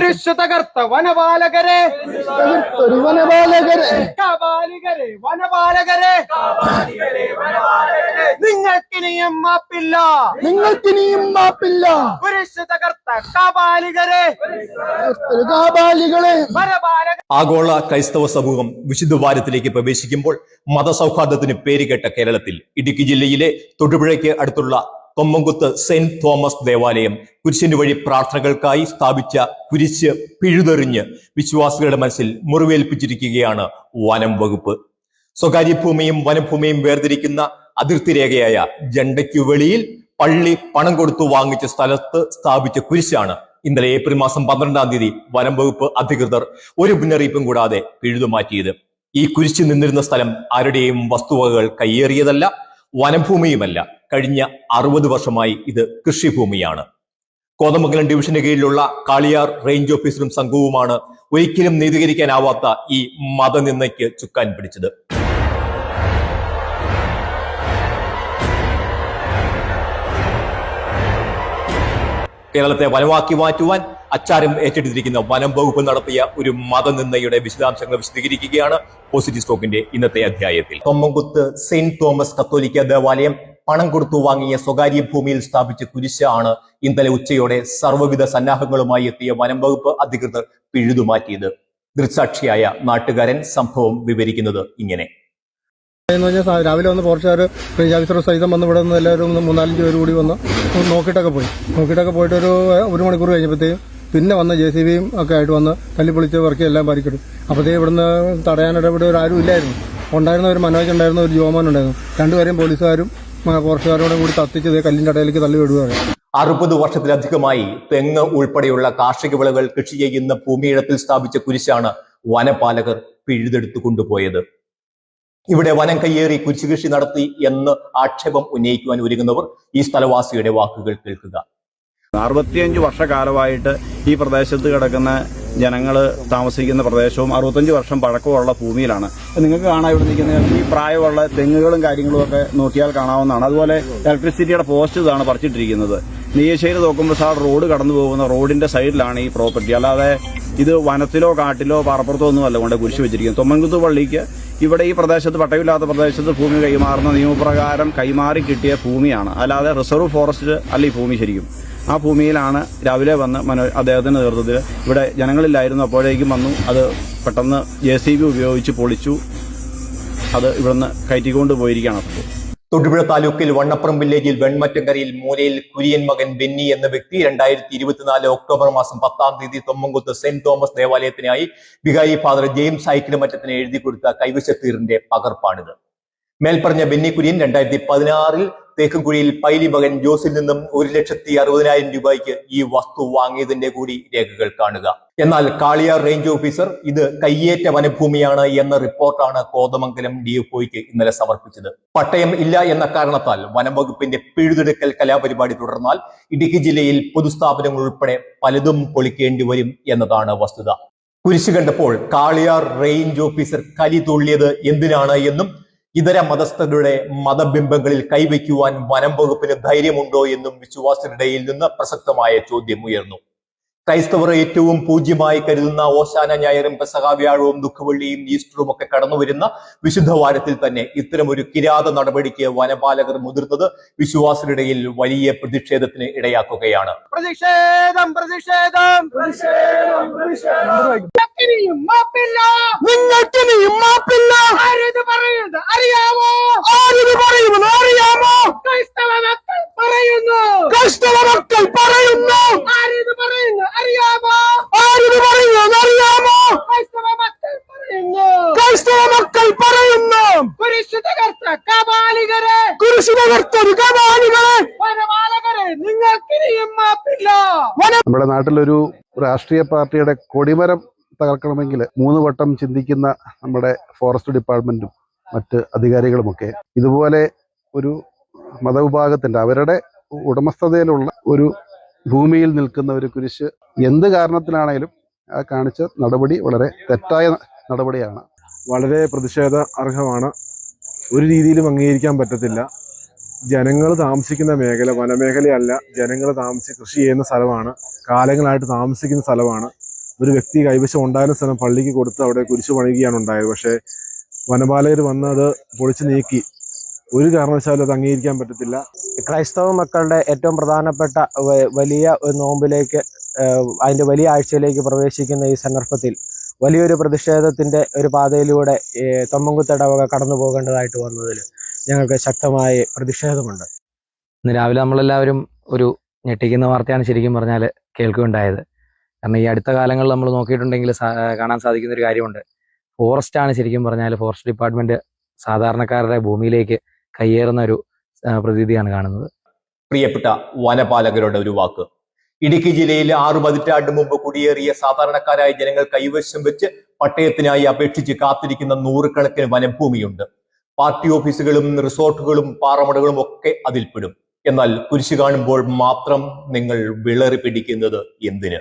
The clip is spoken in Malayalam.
കുരിശു തകർത്ത വനപാലകരെ, കാപാലികരെ, വനപാലകരെ, നിങ്ങൾക്കിനിയും മാപ്പില്ല, നിങ്ങൾക്കിനിയും മാപ്പില്ല. കുരിശു തകർത്ത കാപാലികരെ, വനപാലകരെ. ആഗോള ക്രൈസ്തവ സമൂഹം വിശുദ്ധ വാരത്തിലേക്ക് പ്രവേശിക്കുമ്പോൾ മതസൗഹാർദ്ദത്തിന് പേരുകേട്ട കേരളത്തിൽ ഇടുക്കി ജില്ലയിലെ തൊടുപുഴയ്ക്ക് അടുത്തുള്ള തൊമ്മൻകുത്ത് സെന്റ് തോമസ് ദേവാലയം കുരിശിന് വഴി പ്രാർത്ഥനകൾക്കായി സ്ഥാപിച്ച കുരിശ് പിഴുതെറിഞ്ഞ് വിശ്വാസികളുടെ മനസ്സിൽ മുറിവേൽപ്പിച്ചിരിക്കുകയാണ് വനം വകുപ്പ്. സ്വകാര്യ ഭൂമിയും വനഭൂമിയും വേർതിരിക്കുന്ന അതിർത്തി രേഖയായ ജണ്ടയ്ക്കു വെളിയിൽ പള്ളി പണം കൊടുത്തു വാങ്ങിച്ച സ്ഥലത്ത് സ്ഥാപിച്ച കുരിശാണ് ഇന്നലെ ഏപ്രിൽ മാസം 12-ാം തീയതി വനം വകുപ്പ് അധികൃതർ ഒരു മുന്നറിയിപ്പും കൂടാതെ പിഴുതുമാറ്റിയത്. ഈ കുരിശ് നിന്നിരുന്ന സ്ഥലം ആരുടെയും വസ്തുവകകൾ കയ്യേറിയതല്ല, വനഭൂമിയുമല്ല. കഴിഞ്ഞ 60 വർഷമായി ഇത് കൃഷിഭൂമിയാണ്. കോതമംഗലം ഡിവിഷന് കീഴിലുള്ള കാളിയാർ റേഞ്ച് ഓഫീസറും സംഘവുമാണ് ഒരിക്കലും നീതീകരിക്കാനാവാത്ത ഈ മതനിന്ദയ്ക്ക് ചുക്കാൻ പിടിച്ചത്. കേരളത്തെ വനമാക്കി മാറ്റുവാൻ അച്ചാരം ഏറ്റെടുത്തിരിക്കുന്ന വനം വകുപ്പ് നടത്തിയ ഒരു മതനിന്ദയുടെ വിശദാംശങ്ങൾ വിശദീകരിക്കുകയാണ് പോസിറ്റീവ് സ്റ്റോക്കിന്റെ ഇന്നത്തെ അധ്യായത്തിൽ. തൊമ്മൻകുത്ത് സെന്റ് തോമസ് കത്തോലിക്ക ദേവാലയം പണം കൊടുത്തു വാങ്ങിയ സ്വകാര്യ ഭൂമിയിൽ സ്ഥാപിച്ച കുരിശാണ് ഇന്നലെ ഉച്ചയോടെ സർവ്വവിധ സന്നാഹങ്ങളുമായി എത്തിയ വനം വകുപ്പ് അധികൃതർ പിഴുതുമാറ്റിയത്. ദൃക്സാക്ഷിയായ നാട്ടുകാരൻ സംഭവം വിവരിക്കുന്നത് ഇങ്ങനെ. രാവിലെ വന്ന് ഫോറസ്റ്റുകാർ റേഞ്ച് ഓഫീസർ സഹിതം വന്ന് ഇവിടെ നിന്ന് എല്ലാവരും 3-4 പേര് കൂടി വന്ന് നോക്കിയിട്ടൊക്കെ പോയിട്ട് ഒരു മണിക്കൂർ കഴിഞ്ഞപ്പോഴത്തേക്കും പിന്നെ വന്ന് JCBയും ഒക്കെ ആയിട്ട് വന്ന് തല്ലിപ്പൊളിച്ച് വർക്ക് എല്ലാം പരിക്കിടും. അപ്പോഴത്തേക്കും ഇവിടുന്ന് തടയാനിടപെടെ ആരും ഇല്ലായിരുന്നു. ഉണ്ടായിരുന്ന ഒരു മനോജ് ഉണ്ടായിരുന്ന, ഒരു ജോമാൻ ഉണ്ടായിരുന്നു. രണ്ടുപേരെയും പോലീസുകാരും ഫോറസ്റ്റുകാരോടും കൂടി കത്തിച്ച് കല്ലിന്റെ ഇടയിലേക്ക് തള്ളി വിടുകയാണ്. 60 വർഷത്തിലധികമായി തെങ്ങ് ഉൾപ്പെടെയുള്ള കാർഷിക വിളകൾ കൃഷി ചെയ്യുന്ന ഭൂമിയിടത്തിൽ സ്ഥാപിച്ച കുരിശാണ് വനപാലകർ പിഴുതെടുത്തു കൊണ്ടുപോയത്. ഇവിടെ വനം കയ്യേറി കുരിശ് കൃഷി നടത്തി എന്ന് ആക്ഷേപം ഉന്നയിക്കുവാൻ ഒരുങ്ങുന്നവർ ഈ സ്ഥലവാസിയുടെ വാക്കുകൾ കേൾക്കുക. 65 വർഷക്കാലമായിട്ട് ഈ പ്രദേശത്ത് കിടക്കുന്ന ജനങ്ങൾ താമസിക്കുന്ന പ്രദേശവും 65 വർഷം പഴക്കമുള്ള ഭൂമിയിലാണ്. നിങ്ങൾക്ക് കാണാൻ ഇവിടെ നിൽക്കുന്ന ഈ പ്രായമുള്ള തെങ്ങുകളും കാര്യങ്ങളും ഒക്കെ നോക്കിയാൽ കാണാവുന്നതാണ്. അതുപോലെ ഇലക്ട്രിസിറ്റിയുടെ പോസ്റ്റ് ഇതാണ് പറിച്ചിട്ടിരിക്കുന്നത്. നെയ്യശ്ശേരി തോക്കുമ്പസാട് റോഡ് കടന്നു പോകുന്ന റോഡിന്റെ സൈഡിലാണ് ഈ പ്രോപ്പർട്ടി. അല്ലാതെ ഇത് വനത്തിലോ കാട്ടിലോ പറപ്പുറത്തോ ഒന്നുമല്ല കൊണ്ട് കുരിശ് വെച്ചിരിക്കുന്നത്. തൊമ്മൻകുത്ത് പള്ളിക്ക് ഇവിടെ ഈ പ്രദേശത്ത് പട്ടയമില്ലാത്ത പ്രദേശത്ത് ഭൂമി കൈമാറുന്ന നിയമപ്രകാരം കൈമാറി കിട്ടിയ ഭൂമിയാണ്. അല്ലാതെ റിസർവ് ഫോറസ്റ്റ് അല്ല ഈ ഭൂമി ശരിക്കും. ആ ഭൂമിയിലാണ് രാവിലെ വന്ന് അദ്ദേഹത്തിന്റെ നേതൃത്വത്തിൽ ഇവിടെ ജനങ്ങളില്ലായിരുന്നു. അപ്പോഴേക്കും വന്നു അത് പെട്ടെന്ന് JCB ഉപയോഗിച്ച് പൊളിച്ചു അത് ഇവിടുന്ന് കയറ്റിക്കൊണ്ട് പോയിരിക്കുകയാണ്. തൊടുപുഴ താലൂക്കിൽ വണ്ണപ്പുറം വില്ലേജിൽ വെൺമറ്റങ്കരയിൽ മൂലയിൽ കുര്യൻ മകൻ ബെന്നി എന്ന വ്യക്തി 2024 ഒക്ടോബർ മാസം 10-ാം തീയതി തൊമ്മൻകുത്ത് സെന്റ് തോമസ് ദേവാലയത്തിനായി വികാരി ഫാദർ ജെയിംസ് ഐക്കിനമറ്റത്തിന് എഴുതി കൊടുത്ത കൈവശത്തീറിന്റെ പകർപ്പാണിത്. മേൽപ്പറഞ്ഞ ബെന്നി കുര്യൻ 2016-ൽ തേക്കുംകുഴിയിൽ പൈലി മകൻ ജോസിൽ നിന്നും 1,60,60,000 രൂപയ്ക്ക് ഈ വസ്തു വാങ്ങിയതിന്റെ കൂടി രേഖകൾ കാണുക. എന്നാൽ കാളിയാർ റേഞ്ച് ഓഫീസർ ഇത് കയ്യേറ്റ വനഭൂമിയാണ് എന്ന റിപ്പോർട്ടാണ് കോതമംഗലം DFOയ്ക്ക് ഇന്നലെ സമർപ്പിച്ചത്. പട്ടയം ഇല്ല എന്ന കാരണത്താൽ വനം വകുപ്പിന്റെ പിഴുതെടുക്കൽ കലാപരിപാടി തുടർന്നാൽ ഇടുക്കി ജില്ലയിൽ പൊതുസ്ഥാപനങ്ങൾ ഉൾപ്പെടെ പലതും പൊളിക്കേണ്ടി വരും എന്നതാണ് വസ്തുത. കുരിശ് കണ്ടപ്പോൾ കാളിയാർ റേഞ്ച് ഓഫീസർ കലി തുള്ളിയത് എന്തിനാണ് എന്നും ഇതര മതസ്ഥരുടെ മതബിംബങ്ങളിൽ കൈവയ്ക്കുവാൻ വനം വകുപ്പിന് ധൈര്യമുണ്ടോ എന്നും വിശ്വാസികളിടയിൽ നിന്ന് പ്രസക്തമായ ചോദ്യം ഉയർന്നു. ക്രൈസ്തവർ ഏറ്റവും പൂജ്യമായി കരുതുന്ന ഓശാന ഞായറും പെസഹ വ്യാഴവും ദുഃഖവെള്ളിയും ഈസ്റ്ററും ഒക്കെ കടന്നുവരുന്ന വിശുദ്ധവാരത്തിൽ തന്നെ ഇത്തരമൊരു കിരാത നടപടിക്ക് വനപാലകർ മുതിർന്നത് വിശ്വാസികളിടയിൽ വലിയ പ്രതിഷേധത്തിന് ഇടയാക്കുകയാണ്. നമ്മുടെ നാട്ടിലൊരു രാഷ്ട്രീയ പാർട്ടിയുടെ കൊടിമരം തകർക്കണമെങ്കിൽ 3 വട്ടം ചിന്തിക്കുന്ന നമ്മുടെ ഫോറസ്റ്റ് ഡിപ്പാർട്ട്മെന്റും മറ്റ് അധികാരികളുമൊക്കെ ഇതുപോലെ ഒരു മതവിഭാഗത്തിന്റെ അവരുടെ ഉടമസ്ഥതയിലുള്ള ഒരു ഭൂമിയിൽ നിൽക്കുന്ന ഒരു കുരിശ് എന്ത് കാരണത്തിലാണേലും ആ കാണിച്ച നടപടി വളരെ തെറ്റായ നടപടിയാണ്. വളരെ പ്രതിഷേധ അർഹമാണ്. ഒരു രീതിയിലും അംഗീകരിക്കാൻ പറ്റത്തില്ല. ജനങ്ങൾ താമസിക്കുന്ന മേഖല വനമേഖലയല്ല, ജനങ്ങൾ കൃഷി ചെയ്യുന്ന സ്ഥലമാണ്, കാലങ്ങളായിട്ട് താമസിക്കുന്ന സ്ഥലമാണ്. ഒരു വ്യക്തി കൈവശം ഉണ്ടായിരുന്ന സ്ഥലം പള്ളിക്ക് കൊടുത്ത് അവിടെ കുരിശു പണിയുകയാണ് ഉണ്ടായത്. പക്ഷേ വനപാലകർ വന്ന് അത് പൊളിച്ചു നീക്കി. ഒരു കാരണവശാലും അത് അംഗീകരിക്കാൻ പറ്റത്തില്ല. ക്രൈസ്തവ മക്കളുടെ ഏറ്റവും പ്രധാനപ്പെട്ട വലിയ ഒരു നോമ്പിലേക്ക്, അതിന്റെ വലിയ ആഴ്ചയിലേക്ക് പ്രവേശിക്കുന്ന ഈ സന്ദർഭത്തിൽ വലിയൊരു പ്രതിഷേധത്തിന്റെ ഒരു പാതയിലൂടെ തൊമ്മൻകുത്ത് ഇടവക കടന്നു പോകേണ്ടതായിട്ട് വന്നതിൽ ഞങ്ങൾക്ക് ശക്തമായ പ്രതിഷേധമുണ്ട്. ഇന്ന് രാവിലെ നമ്മളെല്ലാവരും ഒരു ഞെട്ടിക്കുന്ന വാർത്തയാണ് ശരിക്കും പറഞ്ഞാൽ കേൾക്കുകയുണ്ടായത്. കാരണം ഈ അടുത്ത കാലങ്ങളിൽ നമ്മൾ നോക്കിയിട്ടുണ്ടെങ്കിൽ കാണാൻ സാധിക്കുന്ന ഒരു കാര്യമുണ്ട്. ഫോറസ്റ്റാണ് ശരിക്കും പറഞ്ഞാൽ ഫോറസ്റ്റ് ഡിപ്പാർട്ട്മെന്റ് സാധാരണക്കാരുടെ ഭൂമിയിലേക്ക് കയ്യേറുന്ന ഒരു പ്രതീതിയാണ് കാണുന്നത്. പ്രിയപ്പെട്ട വനപാലകരുടെ ഒരു വാക്ക്. ഇടുക്കി ജില്ലയിൽ 6 പതിറ്റാണ്ട് മുമ്പ് കുടിയേറിയ സാധാരണക്കാരായ ജനങ്ങൾ കൈവശം വെച്ച് പട്ടയത്തിനായി അപേക്ഷിച്ച് കാത്തിരിക്കുന്ന നൂറുകണക്കിന് വനഭൂമിയുണ്ട്. പാർട്ടി ഓഫീസുകളും റിസോർട്ടുകളും പാറമടകളും ഒക്കെ അതിൽപ്പെടും. എന്നാൽ കുരിശ് കാണുമ്പോൾ മാത്രം നിങ്ങൾ വിളറി പിടിക്കുന്നത് എന്തിന്?